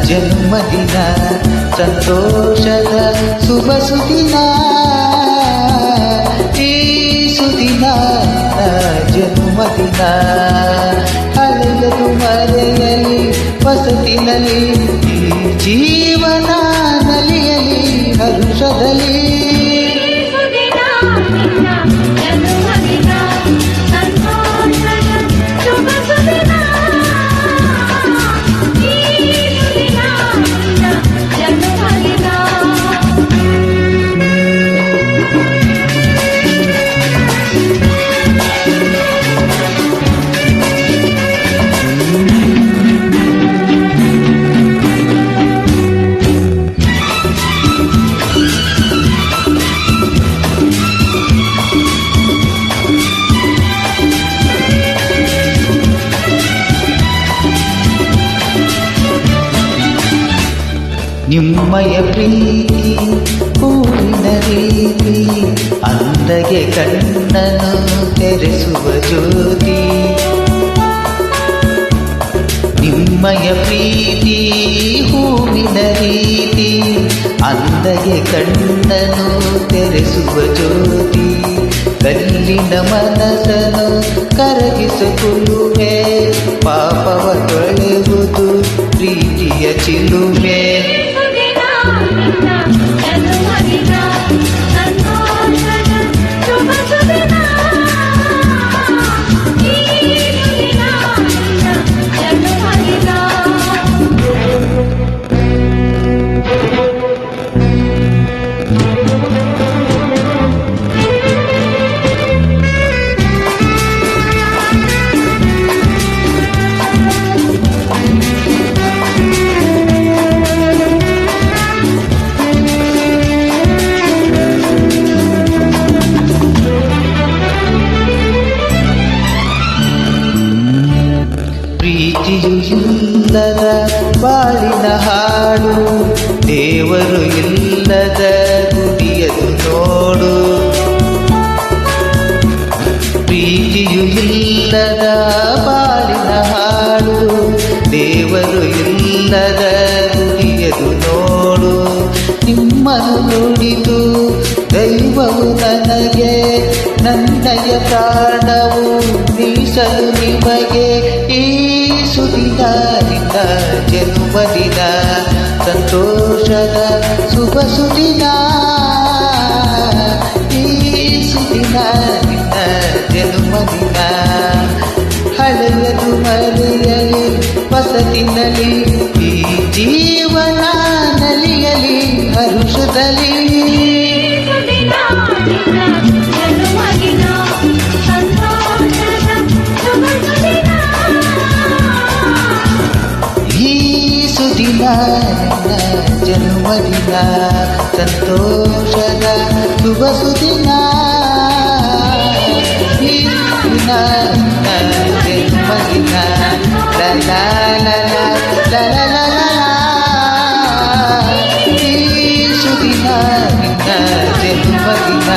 ಜನ್ಮದಿನ ಸಂತೋಷದ ಶುಭ ಸುದಿನ ಈ ಸುದಿನ ಜನ್ಮದಿನ ಹಳೆಯದು ಮರೆಯಲಿ ಹೊಸತಿನಲ್ಲಿ ಈ ಜೀವನ ನಲಿಯಲಿ ಹರುಷದಲ್ಲಿ ನಿಮ್ಮಯ ಪ್ರೀತಿ ಹೂವಿನ ರೀತಿ ಅಂದಗೆ ಕಣ್ಣನು ತೆರೆಸುವ ಜ್ಯೋತಿ ನಿಮ್ಮಯ ಪ್ರೀತಿ ಹೂವಿನ ರೀತಿ ಅಂದಗೆ ಕಣ್ಣನು ತೆರೆಸುವ ಜ್ಯೋತಿ ಕಲ್ಲಿನ ಮನಸ್ಸನ್ನು ಕರಗಿಸಿಕೊಳ್ಳುವೆ ಪಾಪವ ತೊಳೆಯುವುದು ಪ್ರೀತಿಯ ಚಿಲುಮೆ ಪ್ರೀತಿಯು ಇಲ್ಲದ ಬಾಳಿನ ಹಾಡು ದೇವರು ಇಲ್ಲದ ಗುಡಿಯದು ನೋಡು ಪ್ರೀತಿಯು ಇಲ್ಲದ ಬಾಳಿನ ಹಾಡು ದೇವರು ಇಲ್ಲದ ಗುಡಿಯದು ನೋಡು ನಿಮ್ಮನ್ನು ನುಡಿದು ದೈವವು ನನಗೆ ನನ್ನಯ ಪ್ರಾಣವು ಮೀಸಲು ನಿಮಗೆ ಈ ಸುದಿನ ನಿನ್ನ ಜನ್ಮದಿನ ಸಂತೋಷದ ಶುಭ ಸುದಿನ ಈ ಸುದಿನ ನಿನ್ನ ಜನ್ಮದಿನ ಹಳೆಯದು ಮರೆಯಲಿ ಹೊಸತಿನಲ್ಲಿ ಈ ಜೀವನ ನಲಿಯಲಿ ಹರುಷದಲ್ಲಿ ಜನ್ಮದಿನ ಸಂತೋಷದ ಶುಭ ಸುದಿನ ಈ ದಿನ ಜನ್ಮದಿನ ಲಲ ಲಲ ಲಲ ಲಲ ಈ ಸುದಿನ ನಿನ್ನ ಜನ್ಮದಿನ